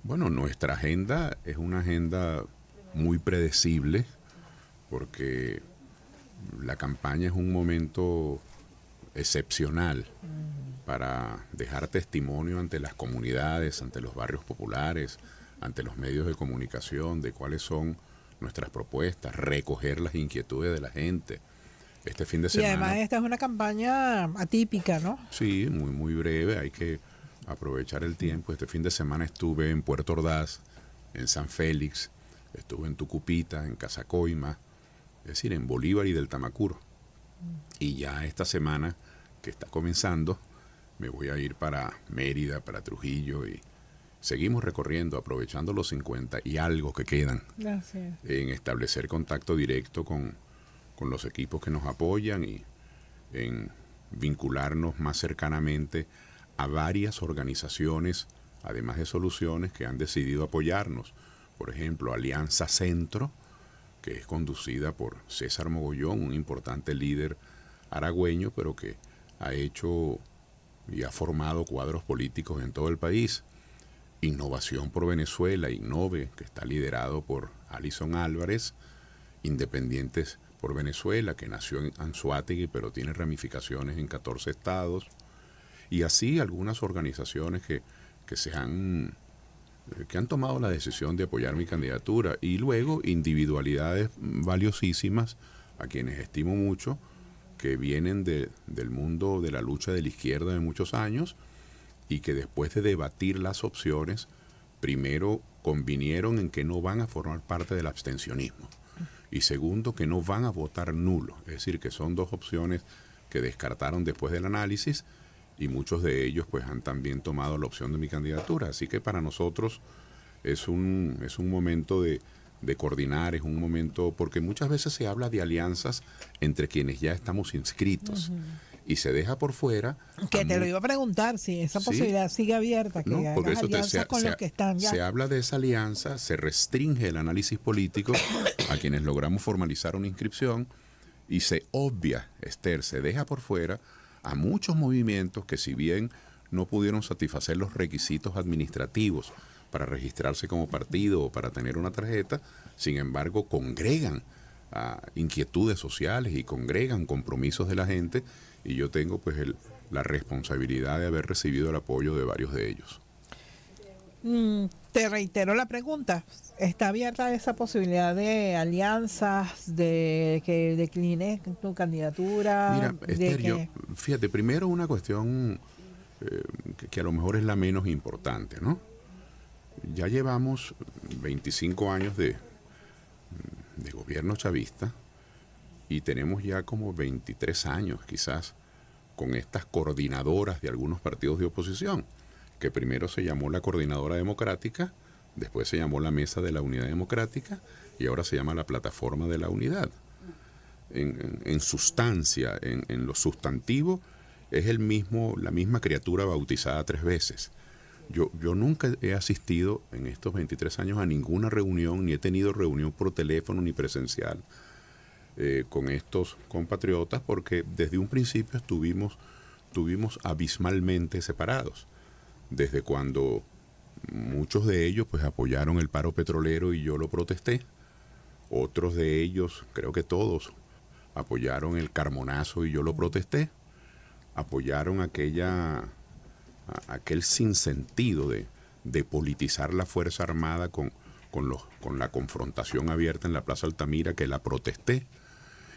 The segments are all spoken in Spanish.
Bueno, nuestra agenda es una agenda muy predecible porque la campaña es un momento excepcional para dejar testimonio ante las comunidades, ante los barrios populares, ante los medios de comunicación de cuáles son nuestras propuestas, recoger las inquietudes de la gente. Este fin de Y además semana, esta es una campaña atípica, ¿no? sí, muy breve, hay que aprovechar el tiempo. Este fin de semana estuve en Puerto Ordaz, en San Félix, estuve en Tucupita, en Casacoima, es decir, en Bolívar y del Tamacuro. Y ya esta semana que está comenzando, me voy a ir para Mérida, para Trujillo y seguimos recorriendo, aprovechando los 50 y algo que quedan Gracias. en establecer contacto directo con los equipos que nos apoyan y en vincularnos más cercanamente a varias organizaciones, además de Soluciones, que han decidido apoyarnos. Por ejemplo, Alianza Centro, que es conducida por César Mogollón, un importante líder aragüeño, pero que ha hecho y ha formado cuadros políticos en todo el país. Innovación por Venezuela, Innove, que está liderado por Alison Álvarez. Independientes por Venezuela, que nació en Anzoátegui, pero tiene ramificaciones en 14 estados. Y así algunas organizaciones que han tomado la decisión de apoyar mi candidatura. Y luego individualidades valiosísimas, a quienes estimo mucho, que vienen del mundo de la lucha de la izquierda de muchos años y que después de debatir las opciones, primero convinieron en que no van a formar parte del abstencionismo y segundo, que no van a votar nulo. Es decir, que son dos opciones que descartaron después del análisis y muchos de ellos pues han también tomado la opción de mi candidatura. Así que para nosotros es un momento de coordinar, es un momento, porque muchas veces se habla de alianzas entre quienes ya estamos inscritos y se deja por fuera. Que te lo iba a preguntar si esa Sí, posibilidad sigue abierta, que no, porque hagas eso alianzas con los que están ya. se habla de esa alianza, se restringe el análisis político a quienes logramos formalizar una inscripción y se obvia, Esther, se deja por fuera a muchos movimientos que, si bien no pudieron satisfacer los requisitos administrativos para registrarse como partido o para tener una tarjeta, sin embargo congregan inquietudes sociales y congregan compromisos de la gente, y yo tengo pues la responsabilidad de haber recibido el apoyo de varios de ellos. Te reitero la pregunta, ¿está abierta esa posibilidad de alianzas, de que declines tu candidatura? Mira, Esther, fíjate, primero una cuestión que a lo mejor es la menos importante, ¿no? Ya llevamos 25 años de gobierno chavista y tenemos ya como 23 años quizás con estas coordinadoras de algunos partidos de oposición, que primero se llamó la Coordinadora Democrática, después se llamó la Mesa de la Unidad Democrática y ahora se llama la Plataforma de la Unidad. En sustancia, en lo sustantivo, es la misma criatura bautizada 3 veces. Yo nunca he asistido en estos 23 años a ninguna reunión, ni he tenido reunión por teléfono ni presencial con estos compatriotas, porque desde un principio estuvimos abismalmente separados. Desde cuando muchos de ellos pues apoyaron el paro petrolero y yo lo protesté, otros de ellos, creo que todos, apoyaron el Carmonazo y yo lo protesté, apoyaron aquel sinsentido de politizar la Fuerza Armada con la confrontación abierta en la Plaza Altamira, que la protesté.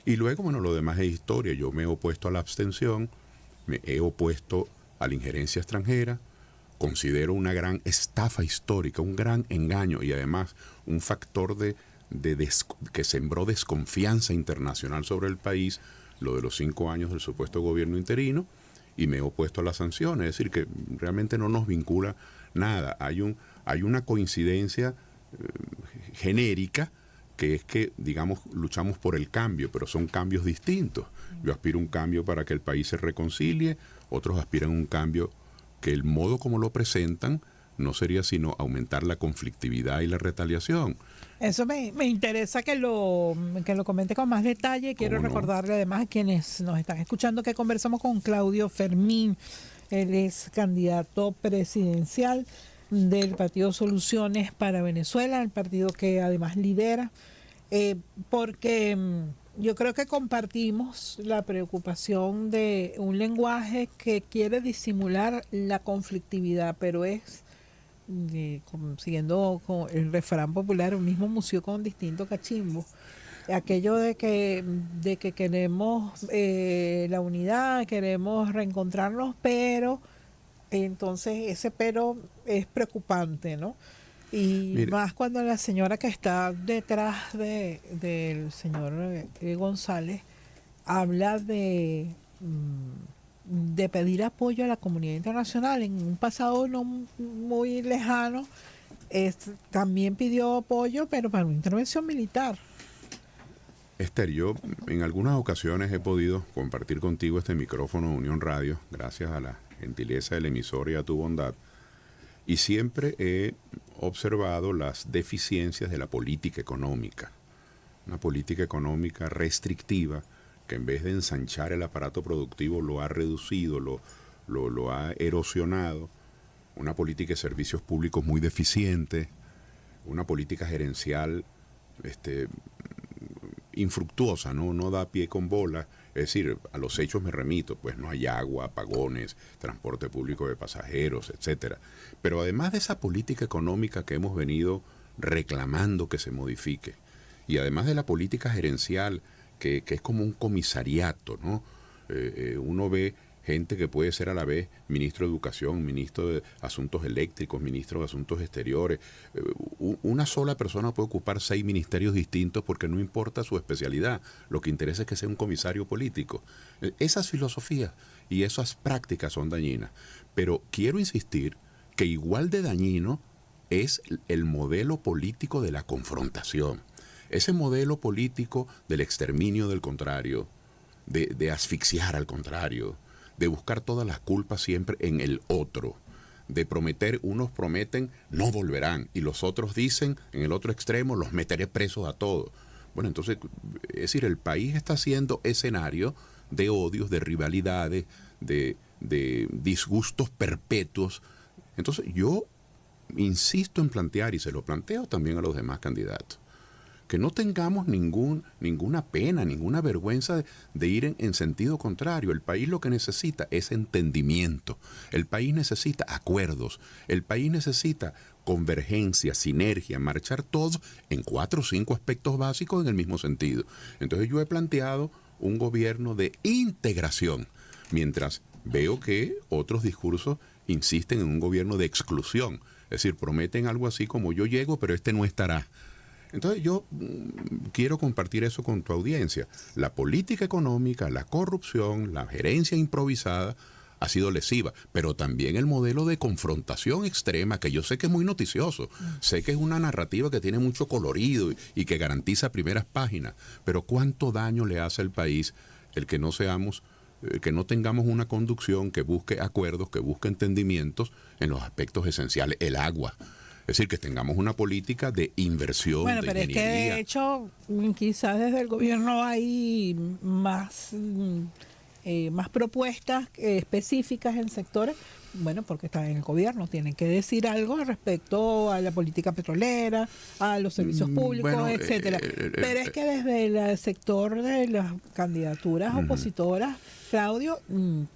Y luego, bueno, lo demás es historia. Yo me he opuesto a la abstención, me he opuesto a la injerencia extranjera, considero una gran estafa histórica, un gran engaño y además un factor que sembró desconfianza internacional sobre el país, lo de los 5 años del supuesto gobierno interino, y me he opuesto a las sanciones. Es decir, que realmente no nos vincula nada. Hay una coincidencia genérica, que es que, digamos, luchamos por el cambio, pero son cambios distintos. Yo aspiro a un cambio para que el país se reconcilie, otros aspiran a un cambio que el modo como lo presentan no sería sino aumentar la conflictividad y la retaliación. Eso me interesa que lo comente con más detalle. Quiero recordarle además a quienes nos están escuchando que conversamos con Claudio Fermín. Él es candidato presidencial del partido Soluciones para Venezuela, el partido que además lidera, porque yo creo que compartimos la preocupación de un lenguaje que quiere disimular la conflictividad, pero es, siguiendo con el refrán popular, un mismo museo con distinto cachimbo. Aquello de que queremos la unidad, queremos reencontrarnos, pero entonces ese pero es preocupante, ¿no? Y Mire, más cuando la señora que está detrás del señor González habla de pedir apoyo a la comunidad internacional. En un pasado no muy lejano, también pidió apoyo, pero para una intervención militar. Esther, yo en algunas ocasiones he podido compartir contigo este micrófono de Unión Radio, gracias a la gentileza del emisor y a tu bondad, y siempre he observado las deficiencias de la política económica. Una política económica restrictiva que en vez de ensanchar el aparato productivo lo ha reducido, lo ha erosionado. Una política de servicios públicos muy deficiente, una política gerencial infructuosa, no da pie con bola. Es decir, a los hechos me remito, pues no hay agua, apagones, transporte público de pasajeros, etcétera. Pero además de esa política económica que hemos venido reclamando que se modifique, y además de la política gerencial, que es como un comisariato, ¿no? Uno ve gente que puede ser a la vez ministro de Educación, ministro de Asuntos Eléctricos, ministro de Asuntos Exteriores. Una sola persona puede ocupar 6 ministerios distintos porque no importa su especialidad. Lo que interesa es que sea un comisario político. Esas filosofías y esas prácticas son dañinas. Pero quiero insistir que igual de dañino es el modelo político de la confrontación. Ese modelo político del exterminio del contrario, de asfixiar al contrario, de buscar todas las culpas siempre en el otro, de prometer, unos prometen no volverán y los otros dicen en el otro extremo los meteré presos a todos. Bueno, entonces, es decir, el país está siendo escenario de odios, de rivalidades, de disgustos perpetuos. Entonces yo insisto en plantear, y se lo planteo también a los demás candidatos, que no tengamos ninguna pena, ninguna vergüenza de ir en sentido contrario. El país lo que necesita es entendimiento. El país necesita acuerdos. El país necesita convergencia, sinergia, marchar todos en 4 o 5 aspectos básicos en el mismo sentido. Entonces yo he planteado un gobierno de integración, mientras veo que otros discursos insisten en un gobierno de exclusión. Es decir, prometen algo así como yo llego, pero este no estará. Entonces yo quiero compartir eso con tu audiencia. La política económica, la corrupción, la gerencia improvisada ha sido lesiva, pero también el modelo de confrontación extrema, que yo sé que es muy noticioso, sé que es una narrativa que tiene mucho colorido y que garantiza primeras páginas, pero ¿cuánto daño le hace al país el que no seamos, que no tengamos una conducción que busque acuerdos, que busque entendimientos en los aspectos esenciales? El agua. Es decir, que tengamos una política de inversión, bueno, de pero ingeniería. es que de hecho quizás desde el gobierno hay más propuestas específicas en sectores, bueno, porque están en el gobierno, tienen que decir algo respecto a la política petrolera, a los servicios públicos, Bueno, etcétera. Pero es que desde el sector de las candidaturas opositoras, Claudio,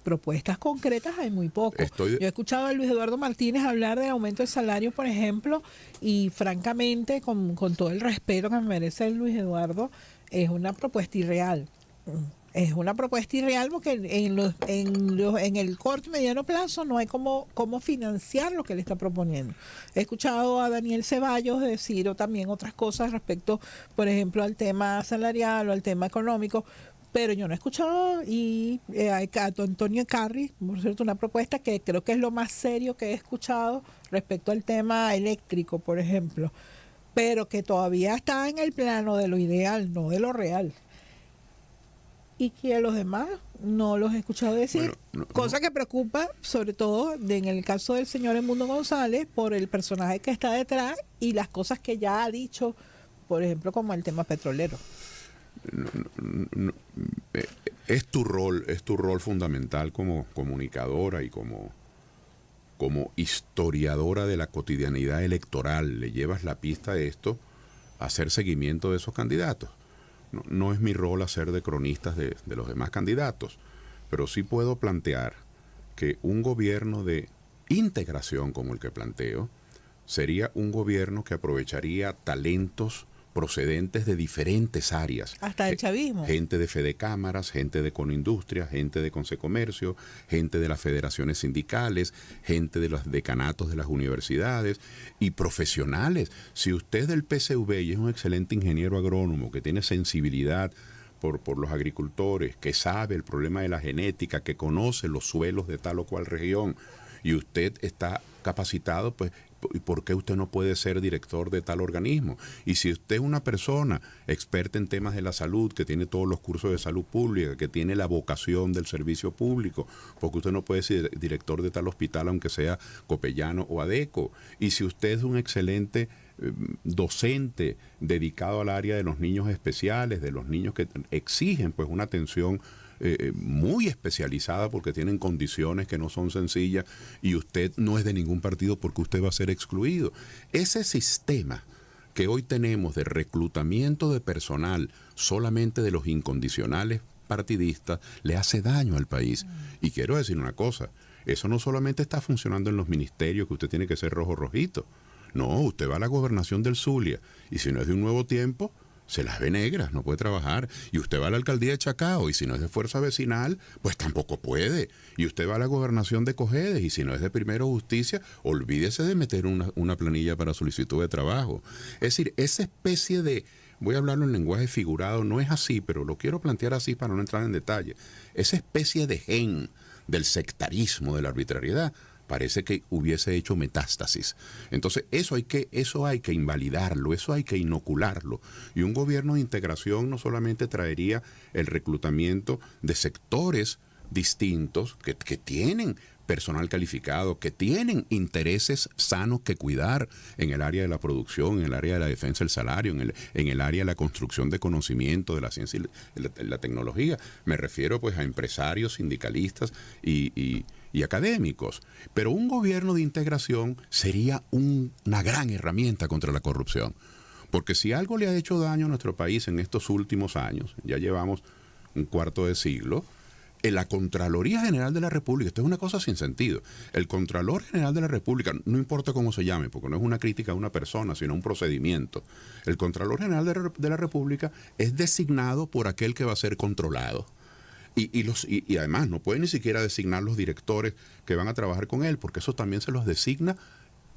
propuestas concretas hay muy poco. Yo he escuchado a Luis Eduardo Martínez hablar de aumento de salario, por ejemplo, y francamente, con todo el respeto que me merece Luis Eduardo, es una propuesta irreal. Es una propuesta irreal porque en el corto y mediano plazo no hay cómo financiar lo que él está proponiendo. He escuchado a Daniel Ceballos decir o también otras cosas respecto, por ejemplo, al tema salarial o al tema económico, pero yo no he escuchado a Antonio Carri, por cierto, una propuesta que creo que es lo más serio que he escuchado respecto al tema eléctrico, por ejemplo, pero que todavía está en el plano de lo ideal, no de lo real. Y que a los demás no los he escuchado decir, cosa que preocupa sobre todo en el caso del señor Edmundo González por el personaje que está detrás y las cosas que ya ha dicho, por ejemplo, como el tema petrolero. Es tu rol fundamental como comunicadora y como como historiadora de la cotidianidad electoral, le llevas la pista de esto, a hacer seguimiento de esos candidatos. No es mi rol hacer de cronistas de los demás candidatos, pero sí puedo plantear que un gobierno de integración como el que planteo sería un gobierno que aprovecharía talentos procedentes de diferentes áreas. Hasta el chavismo. Gente de Fedecámaras, gente de Conindustria, gente de Consecomercio, gente de las federaciones sindicales, gente de los decanatos de las universidades y profesionales. Si usted es del PCV y es un excelente ingeniero agrónomo que tiene sensibilidad por los agricultores, que sabe el problema de la genética, que conoce los suelos de tal o cual región, y usted está capacitado, pues, ¿y por qué usted no puede ser director de tal organismo? Y si usted es una persona experta en temas de la salud, que tiene todos los cursos de salud pública, que tiene la vocación del servicio público, porque usted no puede ser director de tal hospital aunque sea Copellano o Adeco. Y si usted es un excelente docente dedicado al área de los niños especiales, de los niños que exigen pues una atención muy especializada porque tienen condiciones que no son sencillas, y usted no es de ningún partido porque usted va a ser excluido. Ese sistema que hoy tenemos de reclutamiento de personal solamente de los incondicionales partidistas le hace daño al país. Y quiero decir una cosa, eso no solamente está funcionando en los ministerios, que usted tiene que ser rojo rojito. No, usted va a la gobernación del Zulia y si no es de un Nuevo Tiempo, se las ve negras, no puede trabajar. Y usted va a la alcaldía de Chacao y si no es de Fuerza Vecinal, pues tampoco puede. Y usted va a la gobernación de Cojedes y si no es de Primero Justicia, olvídese de meter una planilla para solicitud de trabajo. Es decir, esa especie de, voy a hablarlo en lenguaje figurado, no es así, pero lo quiero plantear así para no entrar en detalle. Esa especie de gen del sectarismo, de la arbitrariedad, parece que hubiese hecho metástasis. Entonces, eso hay que invalidarlo, eso hay que inocularlo. Y un gobierno de integración no solamente traería el reclutamiento de sectores distintos que tienen personal calificado, que tienen intereses sanos que cuidar en el área de la producción, en el área de la defensa del salario, en el área de la construcción de conocimiento, de la ciencia y la tecnología. Me refiero pues a empresarios, sindicalistas y académicos. Pero un gobierno de integración sería una gran herramienta contra la corrupción. Porque si algo le ha hecho daño a nuestro país en estos últimos años, ya llevamos un cuarto de siglo, en la Contraloría General de la República, esto es una cosa sin sentido, el Contralor General de la República, no importa cómo se llame, porque no es una crítica a una persona, sino un procedimiento, el Contralor General de la República es designado por aquel que va a ser controlado. Y además no puede ni siquiera designar los directores que van a trabajar con él, porque eso también se los designa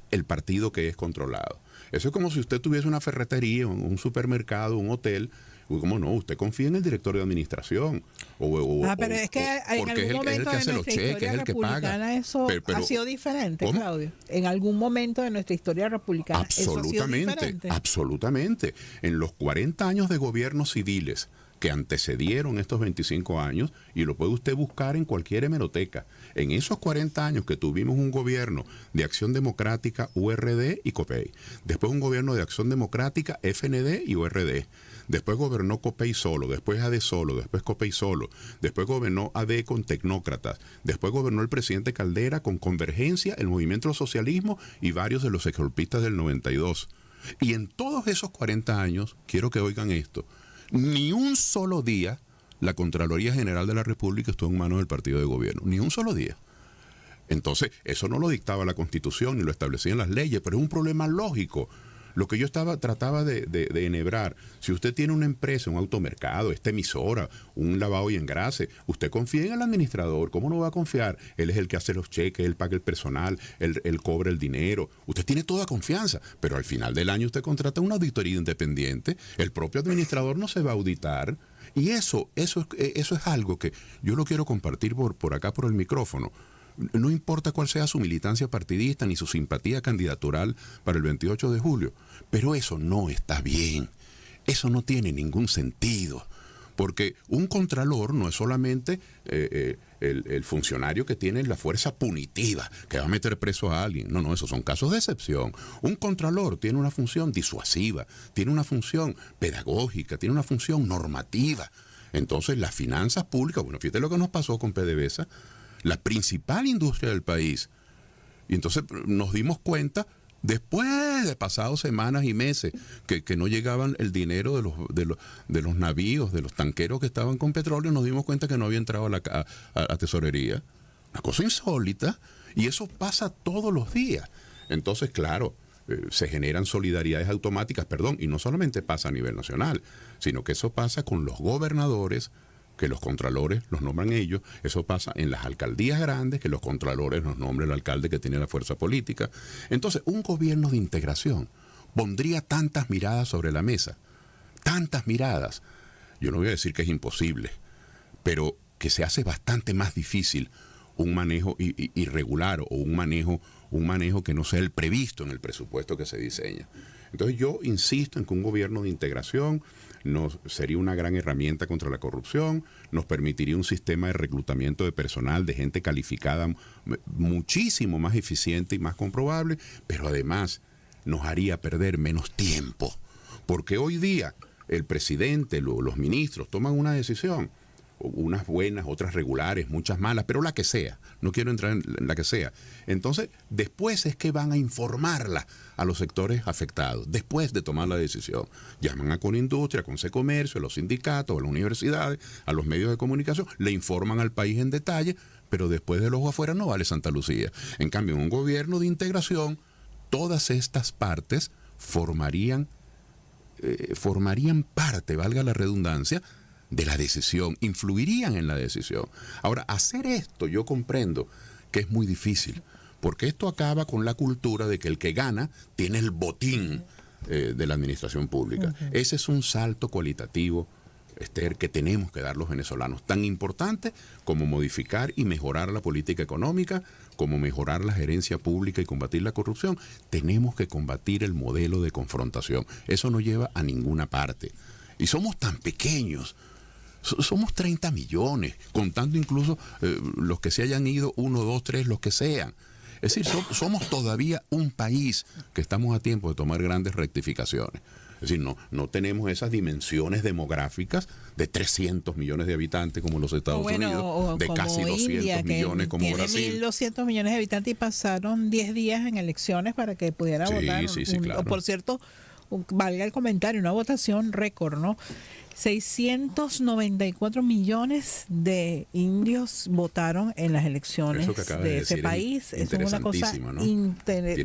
el partido que es controlado. Eso es como si usted tuviese una ferretería, un supermercado, un hotel. ¿Cómo no? Usted confía en el director de administración. Pero es que en algún momento de nuestra historia republicana eso ha sido diferente, ¿cómo? Claudio. En algún momento de nuestra historia republicana eso ha sido diferente. Absolutamente. En los 40 años de gobiernos civiles que antecedieron estos 25 años, y lo puede usted buscar en cualquier hemeroteca, en esos 40 años que tuvimos un gobierno de Acción Democrática, URD y COPEI, después un gobierno de Acción Democrática, FND y URD, después gobernó COPEI solo, después AD solo, después COPEI solo, después gobernó AD con tecnócratas, después gobernó el presidente Caldera con Convergencia, el Movimiento del Socialismo y varios de los exgolpistas del 92. Y en todos esos 40 años, quiero que oigan esto, ni un solo día la Contraloría General de la República estuvo en manos del partido de gobierno, ni un solo día. Entonces, eso no lo dictaba la Constitución ni lo establecían las leyes, pero es un problema lógico. Lo que yo trataba de enhebrar, si usted tiene una empresa, un automercado, esta emisora, un lavado y engrase, usted confía en el administrador, ¿cómo no va a confiar? Él es el que hace los cheques, él paga el personal, él cobra el dinero, usted tiene toda confianza, pero al final del año usted contrata una auditoría independiente, el propio administrador no se va a auditar, y eso es algo que yo lo quiero compartir por acá por el micrófono. No importa cuál sea su militancia partidista ni su simpatía candidatural para el 28 de julio, pero eso no está bien, eso no tiene ningún sentido, porque un contralor no es solamente el funcionario que tiene la fuerza punitiva, que va a meter preso a alguien, no, esos son casos de excepción. Un contralor tiene una función disuasiva, tiene una función pedagógica, tiene una función normativa. Entonces las finanzas públicas, bueno, fíjate lo que nos pasó con PDVSA. La principal industria del país Y entonces nos dimos cuenta, después de pasados semanas y meses, que no llegaban el dinero de los navíos, de los tanqueros que estaban con petróleo, nos dimos cuenta que no había entrado a la tesorería. Una cosa insólita, y eso pasa todos los días. Entonces, claro, se generan solidaridades automáticas, y no solamente pasa a nivel nacional, sino que eso pasa con los gobernadores, que los contralores los nombran ellos, eso pasa en las alcaldías grandes, que los contralores los nombra el alcalde que tiene la fuerza política. Entonces, un gobierno de integración pondría tantas miradas sobre la mesa, tantas miradas. Yo no voy a decir que es imposible, pero que se hace bastante más difícil un manejo irregular o un manejo que no sea el previsto en el presupuesto que se diseña. Entonces yo insisto en que un gobierno de integración sería una gran herramienta contra la corrupción, nos permitiría un sistema de reclutamiento de personal, de gente calificada muchísimo más eficiente y más comprobable, pero además nos haría perder menos tiempo, porque hoy día el presidente, los ministros toman una decisión, unas buenas, otras regulares, muchas malas, pero la que sea, no quiero entrar en la que sea. Entonces, después es que van a informarla a los sectores afectados, después de tomar la decisión. Llaman a Conindustria, a Consecomercio, a los sindicatos, a las universidades, a los medios de comunicación, le informan al país en detalle, pero después del ojo afuera no vale Santa Lucía. En cambio, en un gobierno de integración, todas estas partes formarían parte, valga la redundancia, de la decisión, influirían en la decisión. Ahora, hacer esto yo comprendo que es muy difícil, porque esto acaba con la cultura de que el que gana tiene el botín de la administración pública. Ese es un salto cualitativo, Esther, que tenemos que dar los venezolanos, tan importante como modificar y mejorar la política económica, como mejorar la gerencia pública y combatir la corrupción. Tenemos que combatir el modelo de confrontación. Eso no lleva a ninguna parte. Y somos tan pequeños. Somos 30 millones, contando incluso los que se hayan ido, 1, 2, 3, los que sean. Es decir, somos todavía un país que estamos a tiempo de tomar grandes rectificaciones. Es decir, no tenemos esas dimensiones demográficas de 300 millones de habitantes como los Estados Unidos, de casi 200 India, millones como tiene Brasil. 1.200 millones de habitantes y pasaron 10 días en elecciones para que pudiera votar. Sí, claro. Por cierto, valga el comentario, una votación récord, ¿no? 694 millones de indios votaron en las elecciones de ese país. Es una cosa interesantísimo, ¿no?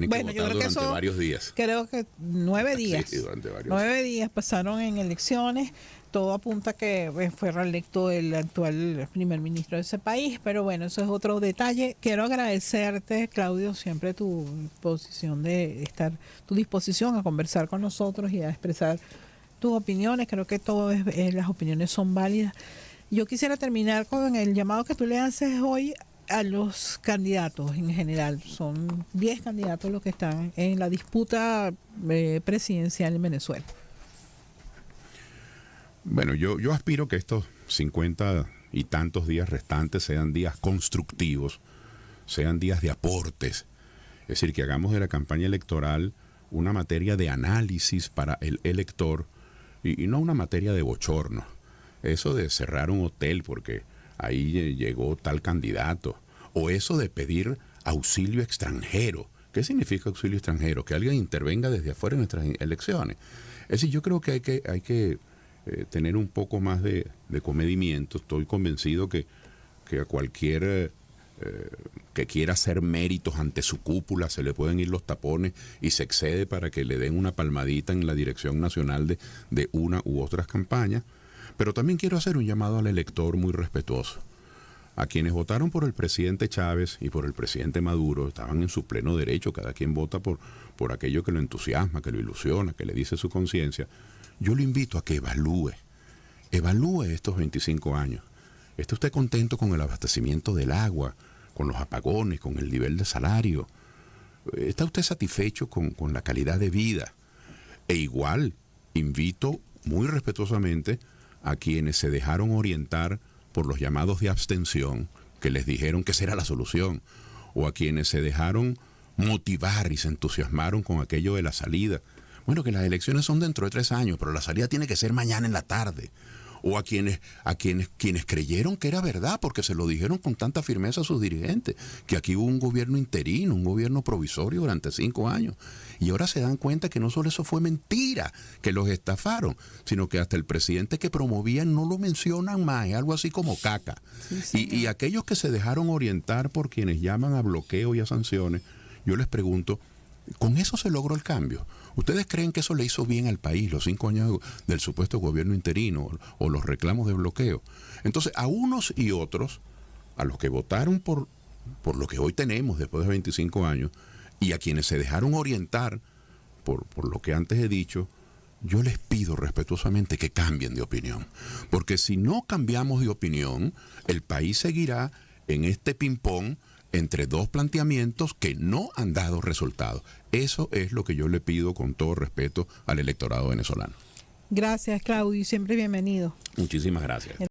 Bueno, yo creo que eso varios días. Creo que 9 días. Sí, durante varios 9 días pasaron en elecciones. Todo apunta a que fue reelecto el actual primer ministro de ese país, pero bueno, eso es otro detalle. Quiero agradecerte, Claudio, siempre tu disposición a conversar con nosotros y a expresar tus opiniones. Creo que todas las opiniones son válidas. Yo quisiera terminar con el llamado que tú le haces hoy a los candidatos en general. Son 10 candidatos los que están en la disputa presidencial en Venezuela. Bueno, yo aspiro que estos 50 y tantos días restantes sean días constructivos, sean días de aportes. Es decir, que hagamos de la campaña electoral una materia de análisis para el elector, y no una materia de bochorno. Eso de cerrar un hotel porque ahí llegó tal candidato, o eso de pedir auxilio extranjero. ¿Qué significa auxilio extranjero? Que alguien intervenga desde afuera en nuestras elecciones. Es decir, yo creo que hay que tener un poco más de comedimiento. Estoy convencido que a cualquier que quiera hacer méritos ante su cúpula se le pueden ir los tapones y se excede para que le den una palmadita en la dirección nacional de una u otras campañas. Pero también quiero hacer un llamado al elector muy respetuoso. A quienes votaron por el presidente Chávez y por el presidente Maduro estaban en su pleno derecho. Cada quien vota por aquello que lo entusiasma, que lo ilusiona, que le dice su conciencia. Yo lo invito a que evalúe estos 25 años. ¿Está usted contento con el abastecimiento del agua, con los apagones, con el nivel de salario? ¿Está usted satisfecho con la calidad de vida? E igual, invito muy respetuosamente a quienes se dejaron orientar por los llamados de abstención, que les dijeron que esa era la solución, o a quienes se dejaron motivar y se entusiasmaron con aquello de la salida. Bueno, que las elecciones son dentro de 3 años, pero la salida tiene que ser mañana en la tarde. o a quienes creyeron que era verdad, porque se lo dijeron con tanta firmeza a sus dirigentes, que aquí hubo un gobierno interino, un gobierno provisorio durante 5 años, y ahora se dan cuenta que no solo eso fue mentira, que los estafaron, sino que hasta el presidente que promovían no lo mencionan más, es algo así como caca. Sí, y aquellos que se dejaron orientar por quienes llaman a bloqueo y a sanciones, yo les pregunto, ¿con eso se logró el cambio? ¿Ustedes creen que eso le hizo bien al país, los 5 años del supuesto gobierno interino o los reclamos de bloqueo? Entonces, a unos y otros, a los que votaron por lo que hoy tenemos después de 25 años, y a quienes se dejaron orientar por lo que antes he dicho, yo les pido respetuosamente que cambien de opinión. Porque si no cambiamos de opinión, el país seguirá en este ping-pong entre dos planteamientos que no han dado resultados. Eso es lo que yo le pido con todo respeto al electorado venezolano. Gracias, Claudio, y siempre bienvenido. Muchísimas gracias.